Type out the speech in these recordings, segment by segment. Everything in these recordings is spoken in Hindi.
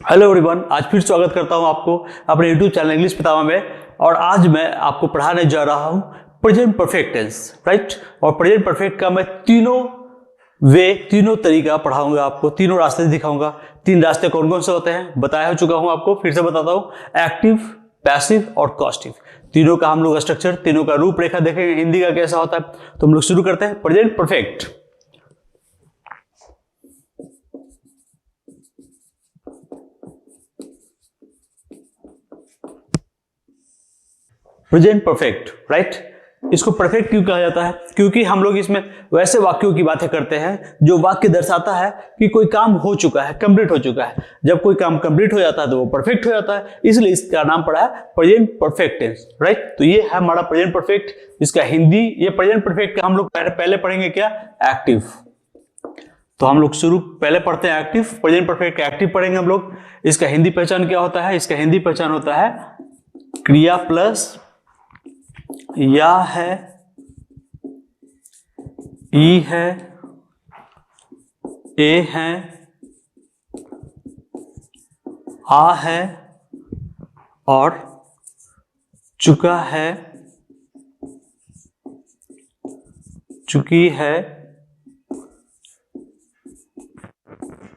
हेलो एवरीवन, आज फिर स्वागत करता हूं आपको अपने यूट्यूब चैनल इंग्लिश पितामह में। और आज मैं आपको पढ़ाने जा रहा हूं प्रेजेंट परफेक्ट टेंस, राइट। और प्रेजेंट परफेक्ट का मैं तीनों तरीका पढ़ाऊंगा आपको, तीनों रास्ते दिखाऊंगा। तीन रास्ते कौन कौन से होते हैं बताया हो चुका हूं आपको, फिर से बताता हूं। एक्टिव, पैसिव और कॉस्टिव, तीनों का हम लोग स्ट्रक्चर, तीनों का रूपरेखा देखेंगे हिंदी का कैसा होता है। तो हम लोग शुरू करते हैं। Present perfect, present perfect, right. इसको परफेक्ट क्यों कहा जाता है? क्योंकि हम लोग इसमें वैसे वाक्यों की बातें करते हैं जो वाक्य दर्शाता है कि कोई काम हो चुका है, कंप्लीट हो चुका है। जब कोई काम कंप्लीट हो जाता है तो वो परफेक्ट हो जाता है, इसलिए इसका नाम पड़ा है प्रेजेंट परफेक्ट टेंस, राइट। तो ये है हमारा प्रेजेंट परफेक्ट, इसका हिंदी। ये प्रेजेंट परफेक्ट का हम लोग पहले पढ़ेंगे क्या? एक्टिव। तो हम लोग पहले पढ़ते हैं एक्टिव, प्रेजेंट परफेक्ट एक्टिव पढ़ेंगे हम लोग। इसका हिंदी पहचान क्या होता है? इसका हिंदी पहचान होता है क्रिया प्लस या है, ई है, ए है, आ है और चुका है, चुकी है,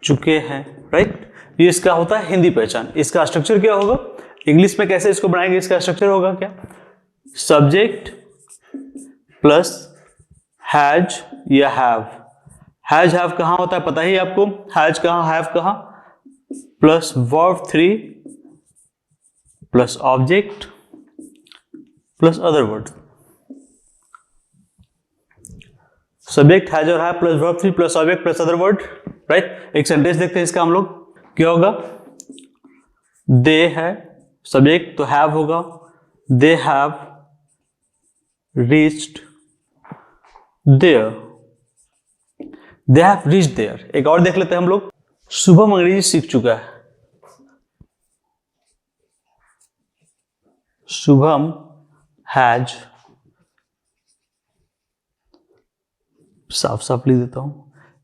चुके हैं, राइट। ये इसका होता है हिंदी पहचान। इसका स्ट्रक्चर क्या होगा? इंग्लिश में कैसे इसको बनाएंगे? इसका स्ट्रक्चर होगा क्या? सब्जेक्ट प्लस हैज या हैव। हैज हैव कहां होता है पता ही आपको? हैज कहां, हैव कहां? Plus verb 3 plus object plus other word. Subject has और have plus verb 3 plus object plus other word, right. एक सेंटेंस देखते हैं इसका हम लोग, क्या होगा? दे है, सब्जेक्ट तो हैव होगा। They have reached there, they have reached there। एक और देख लेते हैं हम लोग। शुभम अंग्रेजी सीख चुका है। शुभम हैज, साफ साफ लिख देता हूं,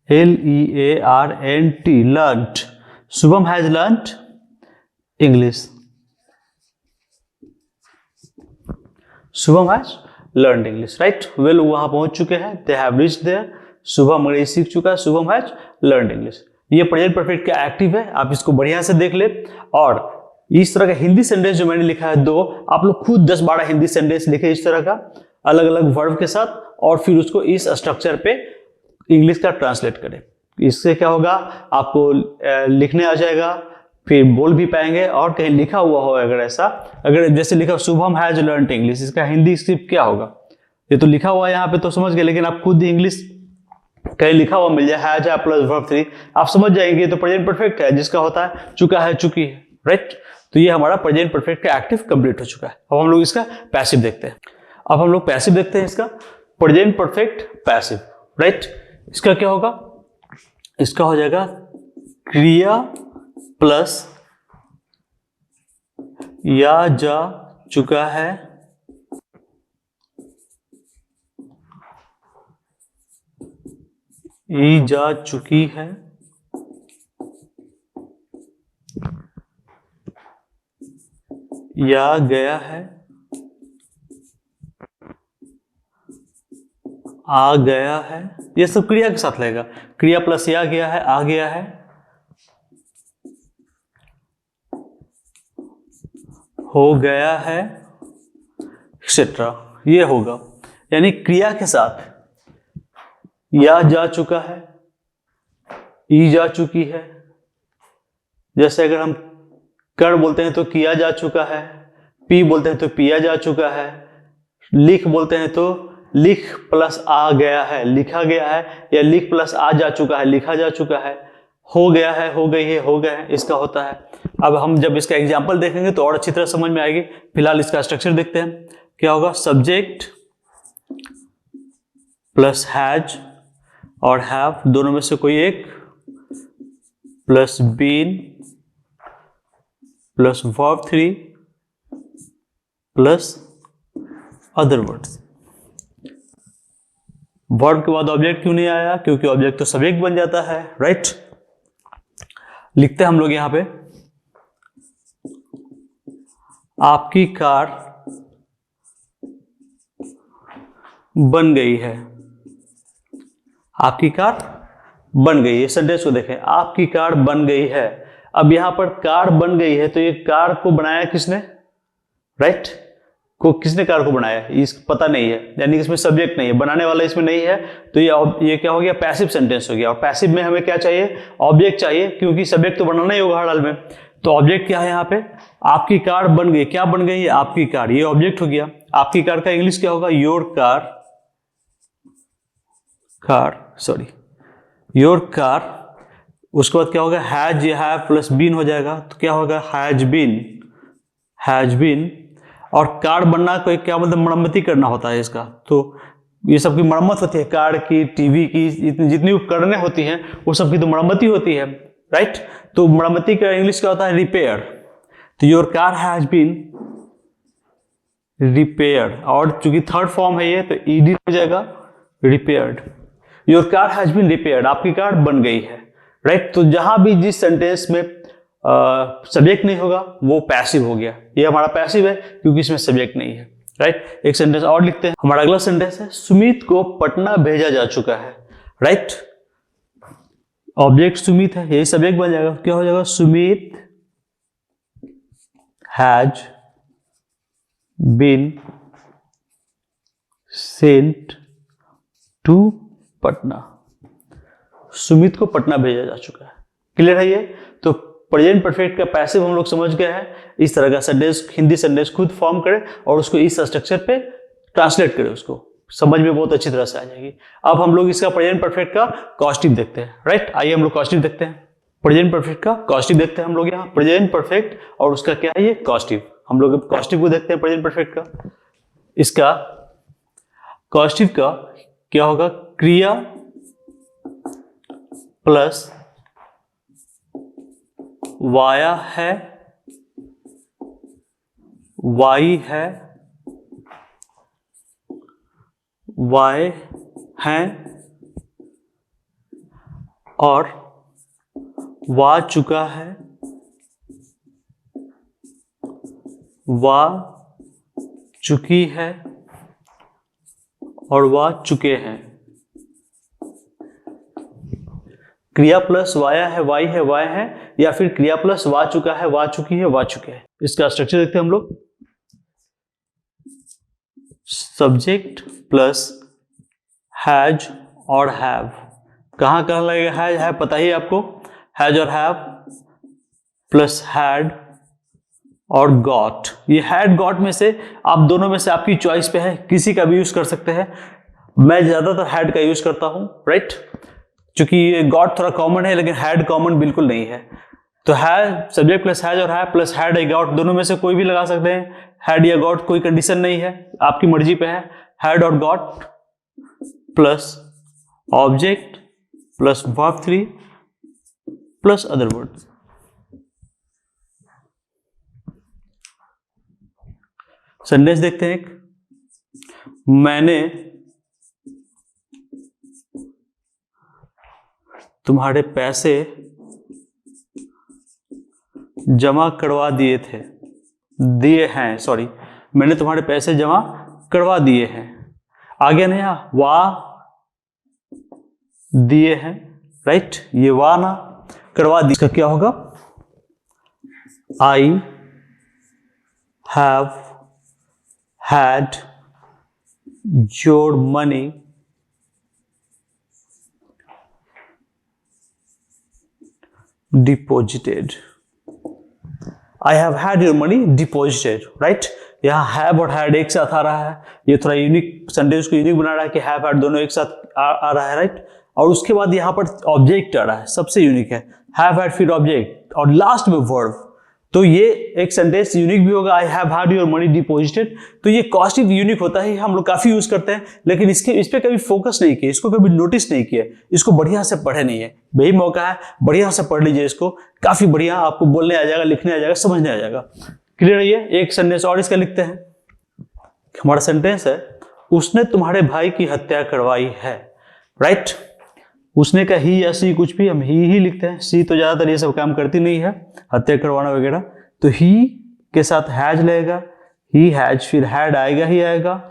LEARNT, learnt. Shubham has learnt English. Shubham has learn English, right. Well, वहां पहुंच चुके हैं, they have reached there. Shubham अंग्रेजी सीख चुका है, शुभम हैज लर्न इंग्लिश। ये प्रेजेंट परफेक्ट का एक्टिव है, आप इसको बढ़िया से देख ले। और इस तरह का हिंदी सेंटेंस जो मैंने लिखा है दो, आप लोग खुद 10-12 हिंदी सेंटेंस लिखे इस तरह का, अलग अलग वर्ब के साथ, और फिर उसको इस स्ट्रक्चर पे इंग्लिश का ट्रांसलेट करें। इससे क्या होगा? आपको लिखने आ जाएगा, फिर बोल भी पाएंगे। और कहीं लिखा हुआ हो अगर ऐसा, अगर जैसे लिखा शुभम हैज लर्नड इंग्लिश, इसका हिंदी स्क्रिप्ट क्या होगा? ये तो लिखा हुआ है यहाँ पे तो समझ गए, लेकिन आप खुद इंग्लिश कहीं लिखा हुआ मिल जाए, हैज है प्लस वर्ब 3, आप समझ जाएंगे तो प्रेजेंट परफेक्ट है, जिसका होता है चुका है, चुकी है, राइट। तो ये हमारा प्रेजेंट परफेक्ट का एक्टिव कंप्लीट हो चुका है। अब हम लोग इसका पैसिव देखते हैं। अब हम लोग पैसिव देखते हैं इसका, प्रेजेंट परफेक्ट पैसिव, राइट। इसका क्या होगा? इसका हो जाएगा क्रिया प्लस या जा चुका है, ई जा चुकी है, या गया है, आ गया है। ये सब क्रिया के साथ लगेगा। क्रिया प्लस या गया है, आ गया है, हो गया है, एक्सेट्रा, ये होगा। यानी क्रिया के साथ या जा चुका है, ई जा चुकी है। जैसे अगर हम कर बोलते हैं तो किया जा चुका है, पी बोलते हैं तो पिया जा चुका है, लिख बोलते हैं तो लिख प्लस आ गया है, लिखा गया है, या लिख प्लस आ जा चुका है, लिखा जा चुका है, हो गया है, हो गई है, हो गया है, इसका होता है। अब हम जब इसका एग्जाम्पल देखेंगे तो और अच्छी तरह समझ में आएगी। फिलहाल इसका स्ट्रक्चर देखते हैं, क्या होगा? सब्जेक्ट प्लस हैज और हैव, दोनों में से कोई एक, plus been plus verb 3 plus other words. Verb के बाद ऑब्जेक्ट क्यों नहीं आया? क्योंकि ऑब्जेक्ट तो सब्जेक्ट बन जाता है, राइट। लिखते हैं हम लोग यहां पे आपकी कार बन गई है। आपकी कार बन गई है। सेंटेंस को देखें, आपकी कार बन गई है। अब यहां पर कार बन गई है, तो ये कार को बनाया किसने? राइट को किसने कार को बनाया? इस पता नहीं है, यानी कि इसमें सब्जेक्ट नहीं है, बनाने वाला इसमें नहीं है, तो ये क्या हो गया? पैसिव सेंटेंस हो गया। और पैसिव में हमें क्या चाहिए? ऑब्जेक्ट चाहिए, क्योंकि सब्जेक्ट तो बनाना ही होगा हर हाल में। तो ऑब्जेक्ट क्या है यहाँ पे? आपकी कार बन गई। क्या बन गई है? आपकी कार। ये ऑब्जेक्ट हो गया। आपकी कार का इंग्लिश क्या होगा? Your car. Your car. उसके बाद क्या होगा? हैज या हैव प्लस बीन हो जाएगा, तो क्या होगा? Has been. और कार बनना कोई क्या मतलब? मरम्मती करना होता है इसका। तो ये सब की मरम्मत होती है, कार की, टीवी की, जितनी उपकरणें होती हैं वो सब की तो मरम्मती होती है, राइट। तो मरम्मती का इंग्लिश क्या होता है? रिपेयर। तो your car has been repaired. और चूंकि थर्ड फॉर्म है ये, तो ईडी हो जाएगा, repaired. Your car has been repaired. आपकी कार बन गई है, राइट। तो जहां भी जिस सेंटेंस में सब्जेक्ट नहीं होगा वो पैसिव हो गया। ये हमारा पैसिव है क्योंकि इसमें सब्जेक्ट नहीं है, राइट। एक सेंटेंस और लिखते हैं। हमारा अगला सेंटेंस है, सुमित को पटना भेजा जा चुका है, राइट। ऑब्जेक्ट सुमित है, यही सब्जेक्ट बन जाएगा। क्या हो जाएगा? Sumit has been sent to Patna. Sumit को पटना भेजा जा चुका है। क्लियर है ये? तो प्रेजेंट परफेक्ट का पैसिव हम लोग समझ गए हैं। इस तरह का सेंटेंस, हिंदी सेंटेंस खुद फॉर्म करें और उसको इस स्ट्रक्चर पे ट्रांसलेट करें, उसको समझ में बहुत अच्छी तरह से आ जाएगी। अब हम लोग इसका प्रेजेंट परफेक्ट का कॉस्टिव देखते हैं, राइट। आइए हम लोग कॉस्टिव देखते हैं। प्रेजेंट परफेक्ट का कॉस्टिव देखते हैं हम लोग। यहाँ प्रेजेंट परफेक्ट और उसका क्या है? ये कॉस्टिव। हम लोग कॉस्टिव को देखते हैं प्रेजेंट परफेक्ट का। इसका कॉस्टिव का क्या होगा? क्रिया प्लस वाया है, वाई है, वाय है और वा चुका है, वा चुकी है और वा चुके हैं। क्रिया प्लस वाया है, वाई है, वाय है, या फिर क्रिया प्लस वा चुका है, वा चुकी है, वा चुके हैं। इसका स्ट्रक्चर देखते हैं हम लोग। सब्जेक्ट प्लस हैज और हैव। कहां कहां लगेगा हैज हैव? पता ही है आपको। हैज और हैव प्लस हैड और गॉट। ये हैड गॉट में से आप दोनों में से आपकी चॉइस पे है, किसी का भी यूज कर सकते हैं। मैं ज्यादातर हैड का यूज करता हूं, राइट, क्योंकि ये गॉट थोड़ा कॉमन है, लेकिन हैड कॉमन बिल्कुल नहीं है। तो हैज, सब्जेक्ट प्लस हैज और हैव प्लस हैड या गॉट, दोनों में से कोई भी लगा सकते हैं। हैड या गॉट कोई कंडीशन नहीं है, आपकी मर्जी पे है। हैड और got plus object plus verb 3 plus other words. Sentence देखते हैं एक। मैंने तुम्हारे पैसे जमा करवा दिए थे, दिए हैं, सॉरी, मैंने तुम्हारे पैसे जमा करवा दिए हैं। आगे नहीं, वाह दिए हैं, राइट। ये वाह ना, करवा दिए, इसका क्या होगा? I have had your money deposited. I have had your money deposited, right. यहाँ हैव और हैड एक साथ आ रहा है। ये थोड़ा यूनिक, सेंटेंस को यूनिक बना रहा है कि हैव हैड दोनों एक साथ आ रहा है, राइट। और उसके बाद यहाँ पर ऑब्जेक्ट आ रहा है, सबसे यूनिक है। हैव हैड फिर ऑब्जेक्ट और लास्ट में वर्ब। तो ये एक सेंटेंस यूनिक भी होगा, I have had your money deposited. तो ये कॉस्टिव यूनिक होता है, हम लोग काफी यूज करते हैं, लेकिन इस पे कभी फोकस नहीं किया, इसको कभी नोटिस नहीं किया, इसको बढ़िया से पढ़े नहीं है। वही मौका है, बढ़िया से पढ़ लीजिए इसको, काफी बढ़िया आपको बोलने आ जाएगा, लिखने आ जाएगा, समझने आ जाएगा। क्लियर है ये? एक सेंटेंस और इसका लिखते हैं। हमारा सेंटेंस है, उसने तुम्हारे भाई की हत्या करवाई है, राइट। उसने का ही या सी, कुछ भी हम ही लिखते हैं। सी तो ज्यादातर ये सब काम करती नहीं है, हत्या करवाना वगैरह। तो ही के साथ हैज लगेगा, ही हैज, फिर हैड आएगा ही आएगा।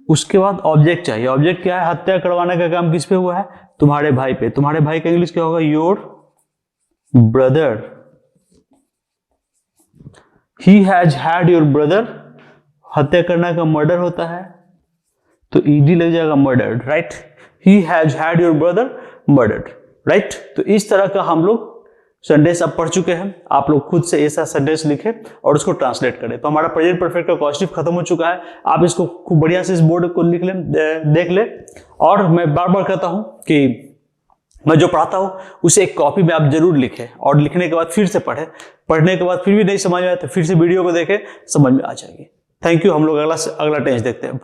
उसके बाद ऑब्जेक्ट चाहिए। ऑब्जेक्ट क्या है? हत्या करवाने का काम किस पे हुआ है? तुम्हारे भाई पे। तुम्हारे भाई का इंग्लिश क्या होगा? Your brother. He has had your brother, हत्या करना का मर्डर होता है, तो ईडी लग जाएगा murdered, right. He has had your brother murdered, right. तो इस तरह का हम लोग सेंटेंस अब पढ़ चुके हैं। आप लोग खुद से ऐसा सेंटेंस लिखें और उसको ट्रांसलेट करें। तो हमारा प्रेजेंट परफेक्ट का कॉन्स्टिट्यूट खत्म हो चुका है। आप इसको खूब बढ़िया से इस बोर्ड को लिख लें, देख ले। और मैं बार बार कहता हूं कि मैं जो पढ़ाता हूं उसे एक कॉपी में आप जरूर लिखें और लिखने के बाद फिर से पढ़ें। पढ़ने के बाद फिर भी नहीं समझ में आया तो फिर से वीडियो को देखें, समझ में आ जाएगी। Thank you. हम लोग अगला टेंस देखते हैं अब।